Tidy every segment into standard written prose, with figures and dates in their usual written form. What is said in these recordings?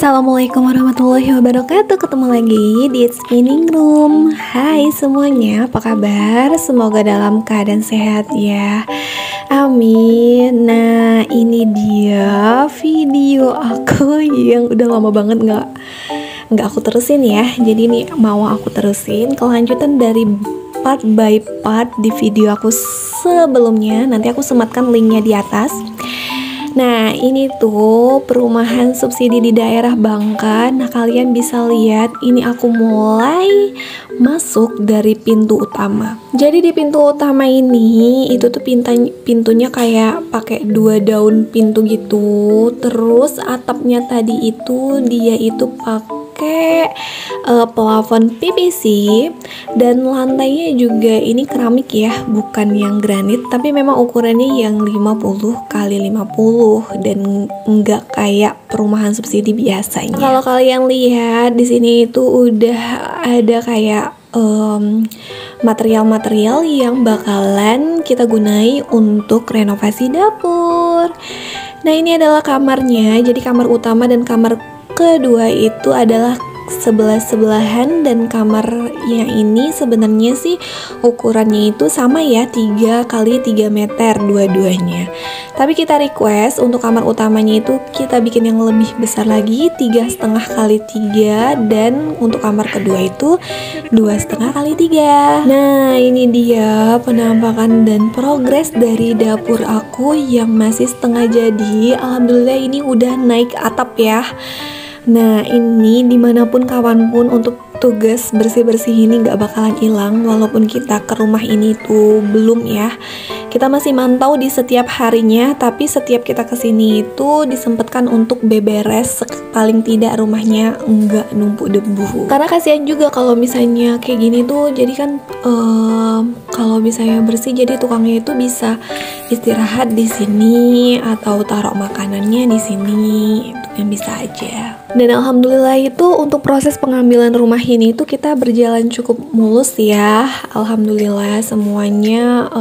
Assalamualaikum warahmatullahi wabarakatuh. Ketemu lagi di Spinning Room. Hai semuanya, apa kabar? Semoga dalam keadaan sehat ya. Amin. Nah, ini dia video aku yang udah lama banget nggak aku terusin ya. Jadi ini mau aku terusin kelanjutan dari part by part di video aku sebelumnya. Nanti aku sematkan linknya di atas. Nah, ini tuh perumahan subsidi di daerah Bangka. Nah, kalian bisa lihat ini aku mulai masuk dari pintu utama. Jadi di pintu utama ini itu tuh pintunya kayak pakai 2 daun pintu gitu. Terus atapnya tadi itu dia itu pakai plafon PVC dan lantainya juga ini keramik ya, bukan yang granit, tapi memang ukurannya yang 50 kali 50 dan enggak kayak perumahan subsidi biasanya. Kalau kalian lihat di sini itu udah ada kayak material-material yang bakalan kita gunai untuk renovasi dapur. Nah, ini adalah kamarnya. Jadi kamar utama dan kamar kedua itu adalah sebelah-sebelahan, dan kamarnya ini sebenarnya sih ukurannya itu sama ya, 3 kali 3 meter dua-duanya. Tapi kita request untuk kamar utamanya itu kita bikin yang lebih besar lagi, 3,5 kali 3, dan untuk kamar kedua itu 2,5 kali 3. Nah, ini dia penampakan dan progres dari dapur aku yang masih setengah jadi. Alhamdulillah ini udah naik atap ya. Nah, ini dimanapun kawanpun untuk tugas bersih-bersih ini gak bakalan hilang walaupun kita ke rumah ini tuh belum ya. Kita masih mantau di setiap harinya, tapi setiap kita kesini itu disempatkan untuk beberes paling tidak rumahnya enggak numpuk debu. Karena kasihan juga kalau misalnya kayak gini tuh, jadi kan kalau misalnya bersih jadi tukangnya itu bisa istirahat di sini atau taruh makanannya di sini, itu kan bisa aja. Dan alhamdulillah itu untuk proses pengambilan rumah ini tuh kita berjalan cukup mulus ya. Alhamdulillah semuanya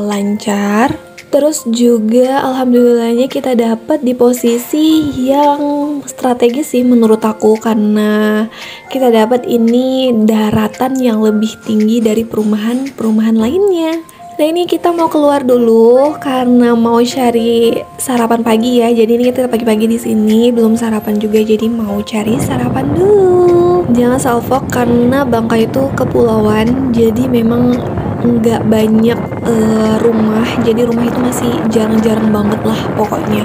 lancar. Terus juga alhamdulillahnya kita dapat di posisi yang strategis sih menurut aku, karena kita dapat ini daratan yang lebih tinggi dari perumahan lainnya. Nah, ini kita mau keluar dulu karena mau cari sarapan pagi ya. Jadi ini kita pagi-pagi di sini belum sarapan juga, jadi mau cari sarapan dulu. Jangan salfok karena Bangka itu kepulauan, jadi memang nggak banyak rumah. Jadi rumah itu masih jarang-jarang banget lah pokoknya.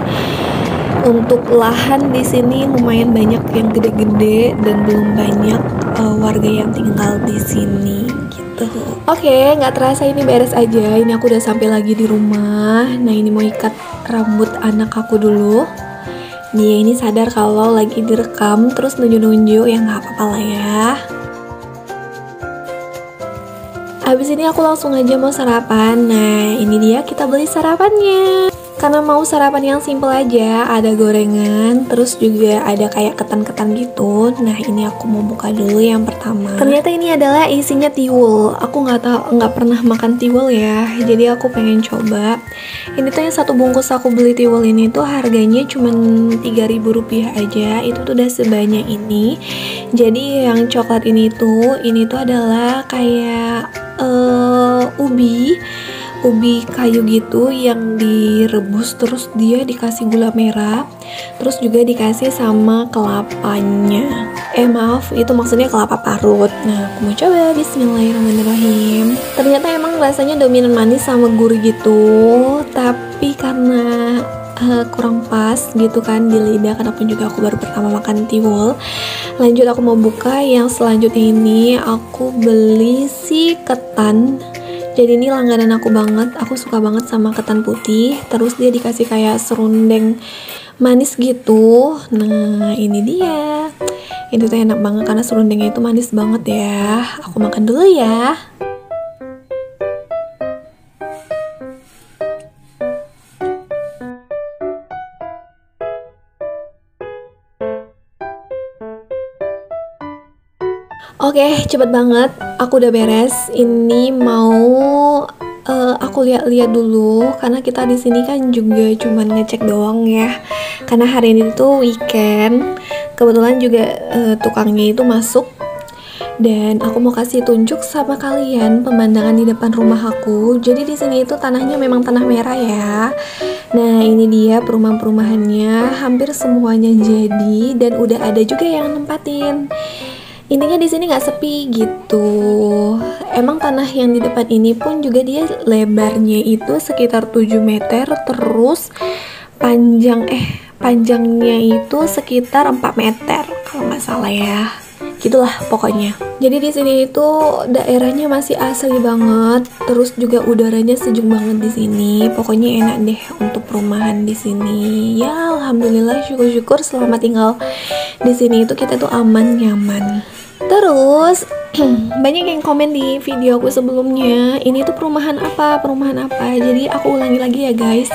Untuk lahan di sini lumayan banyak yang gede-gede dan belum banyak warga yang tinggal di sini. Oke, nggak terasa ini beres aja. Ini aku udah sampai lagi di rumah. Nah, ini mau ikat rambut anak aku dulu. Dia ini sadar kalau lagi direkam, terus nunjuk-nunjuk, ya nggak apa-apa lah ya. Habis ini aku langsung aja mau sarapan. Nah, ini dia kita beli sarapannya. Karena mau sarapan yang simple aja, ada gorengan, terus juga ada kayak ketan-ketan gitu. Nah, ini aku mau buka dulu yang pertama. Ternyata ini adalah isinya tiwul. Aku nggak pernah makan tiwul ya, jadi aku pengen coba. Ini tuh yang satu bungkus aku beli tiwul ini tuh harganya cuma Rp3.000 aja. Itu tuh udah sebanyak ini. Jadi yang coklat ini tuh adalah kayak ubi kayu gitu yang direbus, terus dia dikasih gula merah, terus juga dikasih sama kelapanya. Maaf, itu maksudnya kelapa parut. Nah, aku mau coba. Bismillahirrahmanirrahim. Ternyata emang rasanya dominan manis sama gurih gitu, tapi karena kurang pas gitu kan di lidah, karena pun juga aku baru pertama makan tiwul. Lanjut aku mau buka yang selanjutnya. Ini aku beli si ketan. Jadi ini langganan aku banget, aku suka banget sama ketan putih. Terus dia dikasih kayak serundeng manis gitu. Nah, ini dia. Ini tuh enak banget karena serundengnya itu manis banget ya. Aku makan dulu ya. Oke, cepet banget. Aku udah beres. Ini mau aku lihat-lihat dulu karena kita di sini kan juga cuman ngecek doang ya. Karena hari ini tuh weekend. Kebetulan juga tukangnya itu masuk. Dan aku mau kasih tunjuk sama kalian pemandangan di depan rumah aku. Jadi di sini itu tanahnya memang tanah merah ya. Nah, ini dia perumahan-perumahannya, hampir semuanya jadi dan udah ada juga yang nempatin. Intinya di sini nggak sepi gitu. Emang tanah yang di depan ini pun juga dia lebarnya itu sekitar 7 meter, terus panjangnya itu sekitar 4 meter kalau nggak salah ya. Gitulah pokoknya. Jadi di sini itu daerahnya masih asri banget, terus juga udaranya sejuk banget di sini. Pokoknya enak deh untuk perumahan di sini. Ya alhamdulillah, syukur-syukur selama tinggal di sini itu kita tuh aman nyaman. Terus banyak yang komen di video aku sebelumnya, ini tuh perumahan apa? Jadi aku ulangi lagi ya guys.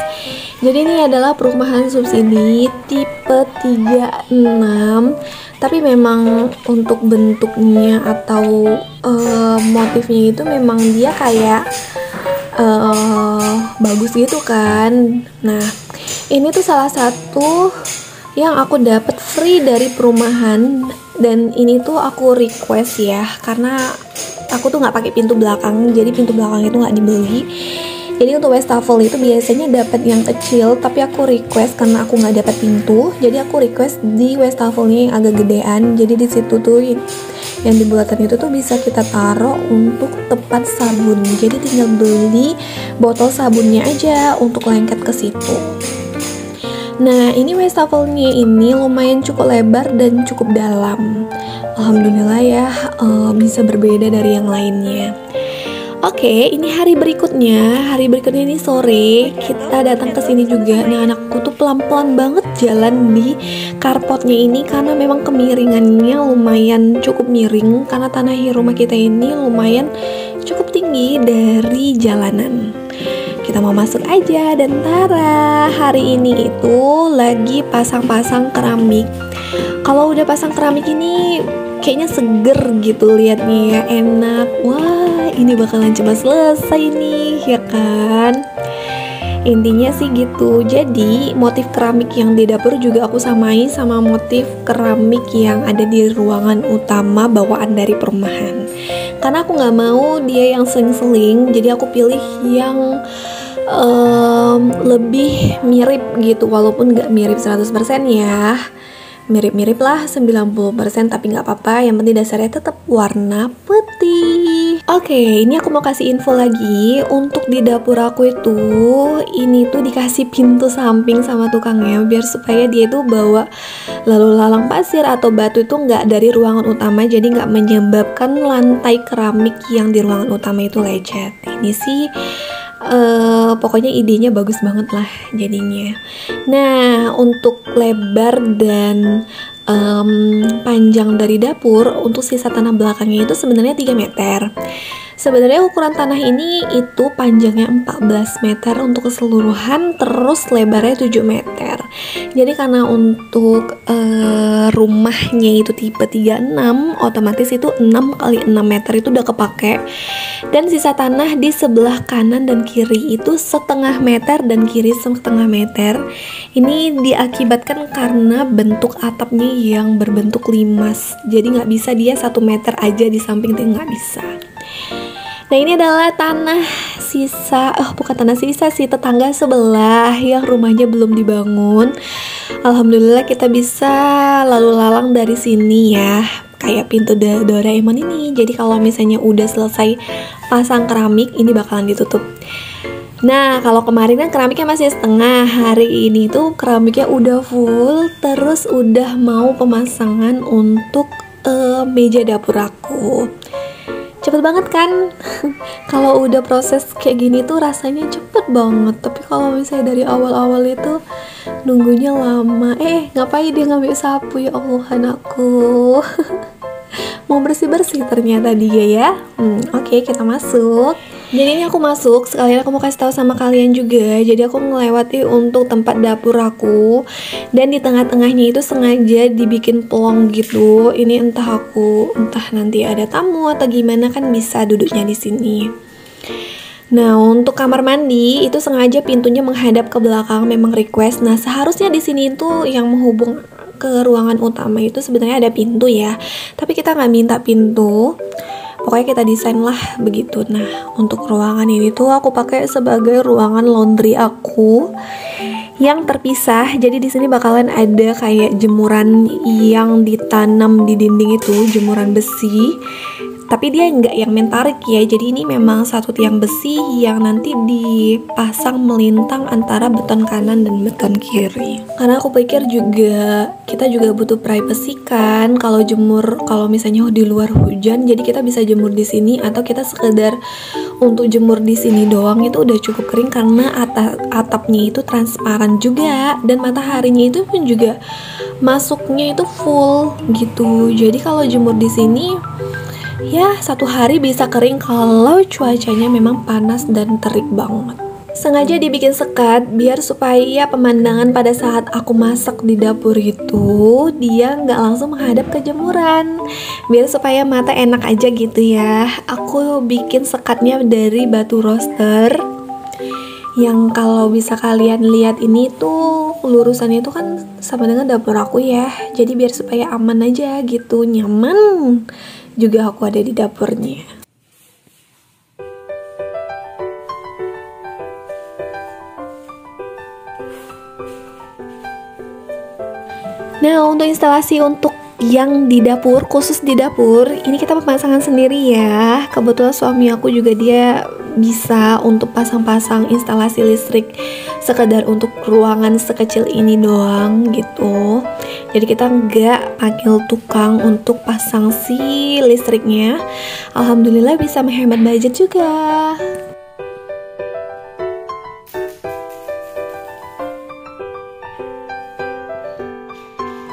Jadi ini adalah perumahan subsidi tipe 36. Tapi memang untuk bentuknya atau motifnya itu memang dia kayak bagus gitu kan. Nah, ini tuh salah satu yang aku dapat free dari perumahan, dan ini tuh aku request ya, karena aku tuh nggak pakai pintu belakang, jadi pintu belakang itu nggak dibeli. Jadi untuk wastafel itu biasanya dapat yang kecil, tapi aku request karena aku nggak dapat pintu, jadi aku request di wastafelnya yang agak gedean. Jadi di situ tuh yang dibuatan itu tuh bisa kita taruh untuk tempat sabun. Jadi tinggal beli botol sabunnya aja untuk lengket ke situ. Nah, ini wastafelnya ini lumayan cukup lebar dan cukup dalam. Alhamdulillah ya, bisa berbeda dari yang lainnya. Oke, ini hari berikutnya. Hari berikutnya ini sore, kita datang ke sini juga. Nah, anakku tuh pelan-pelan banget jalan di carportnya ini karena memang kemiringannya lumayan cukup miring karena tanah rumah kita ini lumayan cukup tinggi dari jalanan. Kita mau masuk aja, dan Tara hari ini itu lagi pasang-pasang keramik. Kalau udah pasang keramik ini kayaknya seger gitu liatnya ya, enak. Wah, ini bakalan cepat selesai nih, ya kan? Intinya sih gitu. Jadi motif keramik yang di dapur juga aku samai sama motif keramik yang ada di ruangan utama bawaan dari perumahan. Karena aku nggak mau dia yang seling-seling, jadi aku pilih yang lebih mirip gitu, walaupun nggak mirip 100% ya, mirip-mirip lah 90%, tapi nggak apa-apa, yang penting dasarnya tetap warna putih. Oke, ini aku mau kasih info lagi. Untuk di dapur aku itu, ini tuh dikasih pintu samping sama tukangnya biar supaya dia itu bawa lalu lalang pasir atau batu itu nggak dari ruangan utama, jadi nggak menyebabkan lantai keramik yang di ruangan utama itu lecet. Ini sih pokoknya idenya bagus banget lah jadinya. Nah, untuk lebar dan panjang dari dapur, untuk sisa tanah belakangnya itu sebenarnya 3 meter. Sebenarnya ukuran tanah ini itu panjangnya 14 meter untuk keseluruhan, terus lebarnya 7 meter. Jadi karena untuk rumahnya itu tipe 36, otomatis itu 6 kali 6 meter itu udah kepake. Dan sisa tanah di sebelah kanan dan kiri itu setengah meter dan kiri setengah meter. Ini diakibatkan karena bentuk atapnya yang berbentuk limas. Jadi nggak bisa dia 1 meter aja di samping itu, nggak bisa. Nah, ini adalah tanah sisa, bukan tanah sisa sih, tetangga sebelah yang rumahnya belum dibangun. Alhamdulillah kita bisa lalu lalang dari sini ya, kayak pintu Doraemon ini. Jadi kalau misalnya udah selesai pasang keramik, ini bakalan ditutup. Nah, kalau kemarin kan keramiknya masih setengah, hari ini tuh keramiknya udah full, terus udah mau pemasangan untuk meja dapur aku. Cepet banget kan? Kalau udah proses kayak gini tuh rasanya cepet banget. Tapi kalau misalnya dari awal-awal itu nunggunya lama. Ngapain dia ngambil sapu, ya Allah anakku. Mau bersih-bersih ternyata dia ya. Oke, kita masuk. Jadi ini aku masuk, sekalian aku mau kasih tahu sama kalian juga. Jadi aku melewati untuk tempat dapur aku, dan di tengah-tengahnya itu sengaja dibikin pelong gitu. Ini entah nanti ada tamu atau gimana kan bisa duduknya di sini. Nah, untuk kamar mandi itu sengaja pintunya menghadap ke belakang, memang request. Nah, seharusnya di sini itu yang menghubung ke ruangan utama itu sebenarnya ada pintu ya, tapi kita nggak minta pintu. Pokoknya kita desain lah begitu. Nah, untuk ruangan ini tuh aku pakai sebagai ruangan laundry aku yang terpisah. Jadi di sini bakalan ada kayak jemuran yang ditanam di dinding itu, jemuran besi. Tapi dia nggak yang mentarik ya, jadi ini memang satu tiang besi yang nanti dipasang melintang antara beton kanan dan beton kiri. Karena aku pikir juga kita juga butuh privacy kan, kalau misalnya di luar hujan, jadi kita bisa jemur di sini atau kita sekedar untuk jemur di sini doang itu udah cukup kering karena atapnya itu transparan juga dan mataharinya itu pun juga masuknya itu full gitu. Jadi kalau jemur di sini ya 1 hari bisa kering kalau cuacanya memang panas dan terik banget. Sengaja dibikin sekat biar supaya pemandangan pada saat aku masak di dapur itu dia nggak langsung menghadap ke jemuran, biar supaya mata enak aja gitu ya. Aku bikin sekatnya dari batu roster yang kalau bisa kalian lihat ini tuh lurusannya itu kan sama dengan dapur aku ya, jadi biar supaya aman aja gitu, nyaman juga aku ada di dapurnya. Nah, untuk instalasi untuk yang di dapur, khusus di dapur, ini kita pemasangan sendiri ya. Kebetulan suami aku juga dia bisa untuk pasang-pasang instalasi listrik sekedar untuk ruangan sekecil ini doang gitu. Jadi kita nggak panggil tukang untuk pasang si listriknya. Alhamdulillah bisa menghemat budget juga.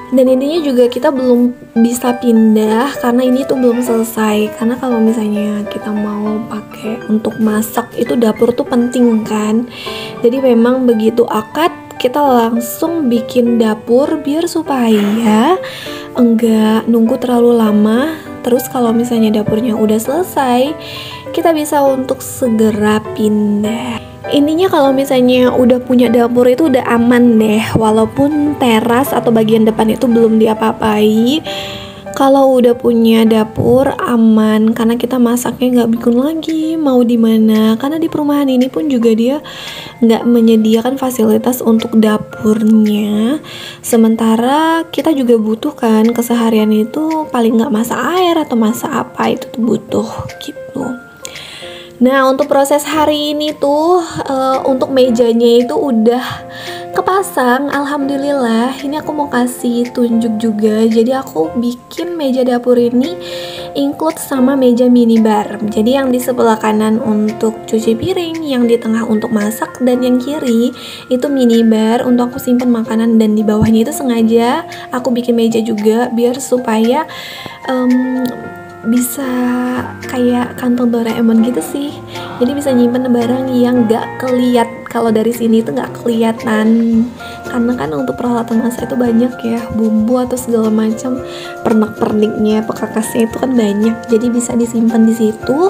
Dan intinya juga kita belum bisa pindah karena ini tuh belum selesai. Karena kalau misalnya kita mau pakai untuk masak itu dapur tuh penting kan. Jadi memang begitu akad kita langsung bikin dapur biar supaya enggak nunggu terlalu lama. Terus kalau misalnya dapurnya udah selesai, kita bisa untuk segera pindah. Intinya kalau misalnya udah punya dapur itu udah aman deh, walaupun teras atau bagian depan itu belum diapa-apai. Kalau udah punya dapur aman, karena kita masaknya nggak bingung lagi mau di mana. Karena di perumahan ini pun juga dia nggak menyediakan fasilitas untuk dapurnya. Sementara kita juga butuh kan keseharian itu paling nggak masak air atau masak apa itu tuh butuh gitu. Nah, untuk proses hari ini tuh untuk mejanya itu udah kepasang, alhamdulillah. Ini aku mau kasih tunjuk juga. Jadi aku bikin meja dapur ini include sama meja minibar. Jadi yang di sebelah kanan untuk cuci piring, yang di tengah untuk masak, dan yang kiri itu minibar untuk aku simpan makanan. Dan di bawahnya itu sengaja aku bikin meja juga biar supaya bisa kayak kantong Doraemon gitu sih. Jadi bisa nyimpen barang yang gak keliat. Kalau dari sini tuh gak kelihatan. Karena kan untuk peralatan masak itu banyak ya, bumbu atau segala macam, pernak-perniknya, pekakasnya itu kan banyak. Jadi bisa disimpan di situ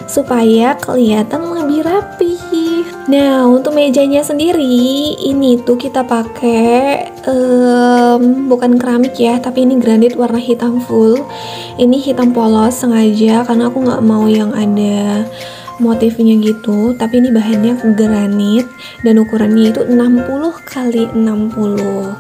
supaya kelihatan lebih rapi. Nah, untuk mejanya sendiri ini tuh kita pakai bukan keramik ya, tapi ini granit warna hitam full. Ini hitam polos sengaja karena aku nggak mau yang ada motifnya gitu. Tapi ini bahannya granit dan ukurannya itu 60 kali 60.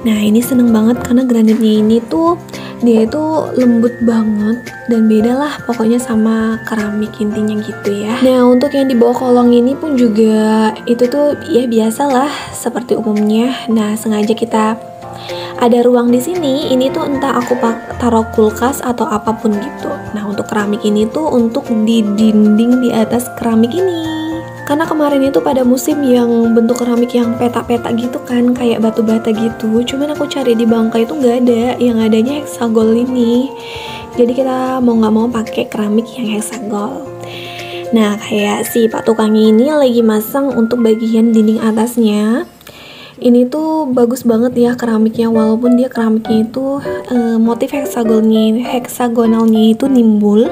Nah, ini seneng banget karena granitnya ini tuh dia itu lembut banget dan beda lah pokoknya sama keramik intinya gitu ya. Nah, untuk yang di bawah kolong ini pun juga itu tuh ya biasalah seperti umumnya. Nah, sengaja kita ada ruang di sini. Ini tuh entah aku taruh kulkas atau apapun gitu. Nah, untuk keramik ini tuh untuk di dinding di atas keramik ini. Karena kemarin itu pada musim yang bentuk keramik yang petak-petak gitu kan, kayak batu bata gitu. Cuman aku cari di Bangka itu nggak ada, yang adanya hexagol ini. Jadi kita mau nggak mau pakai keramik yang hexagol. Nah, kayak si pak tukangnya ini lagi masang untuk bagian dinding atasnya. Ini tuh bagus banget ya keramiknya, walaupun dia keramiknya itu motif heksagonalnya itu nimbul.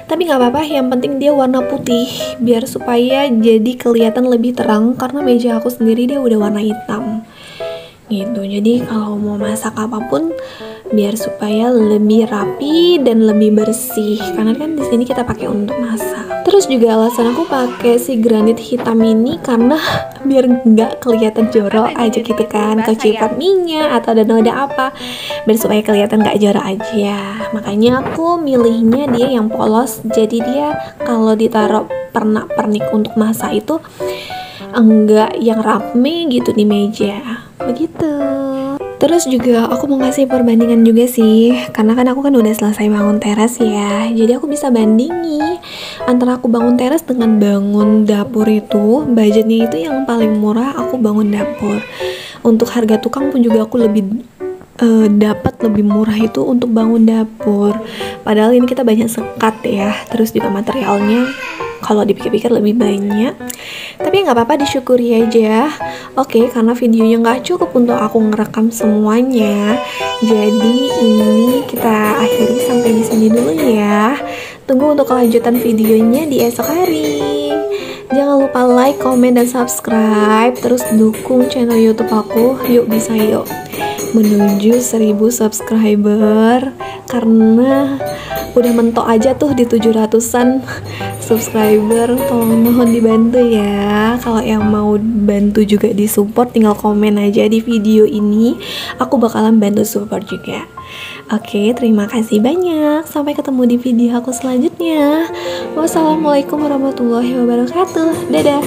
Tapi nggak apa-apa, yang penting dia warna putih biar supaya jadi kelihatan lebih terang, karena meja aku sendiri dia udah warna hitam gitu. Jadi kalau mau masak apapun biar supaya lebih rapi dan lebih bersih, karena kan di sini kita pakai untuk masak. Terus juga alasan aku pakai si granit hitam ini karena biar nggak kelihatan jorok aja gitu kan, kecipat minyak atau ada noda apa, biar supaya kelihatan nggak jorok aja. Makanya aku milihnya dia yang polos, jadi dia kalau ditaruh pernak-pernik untuk masak itu enggak yang rame gitu di meja begitu. Terus juga aku mau ngasih perbandingan juga sih, karena kan aku kan udah selesai bangun teras ya, jadi aku bisa bandingi antara aku bangun teras dengan bangun dapur. Itu budgetnya itu yang paling murah aku bangun dapur. Untuk harga tukang pun juga aku lebih dapat lebih murah itu untuk bangun dapur. Padahal ini kita banyak sekat ya, terus juga materialnya kalau dipikir-pikir lebih banyak, tapi nggak apa-apa, disyukuri aja. Oke, karena videonya nggak cukup untuk aku ngerekam semuanya, jadi ini kita akhiri sampai di sini dulu ya. Tunggu untuk kelanjutan videonya di esok hari. Jangan lupa like, comment, dan subscribe. Terus dukung channel YouTube aku. Yuk bisa yuk menuju 1000 subscriber, karena udah mentok aja tuh di 700-an subscriber. Tolong mohon dibantu ya. Kalau yang mau bantu juga di support, tinggal komen aja di video ini, aku bakalan bantu support juga. Oke, terima kasih banyak. Sampai ketemu di video aku selanjutnya. Wassalamualaikum warahmatullahi wabarakatuh. Dadah.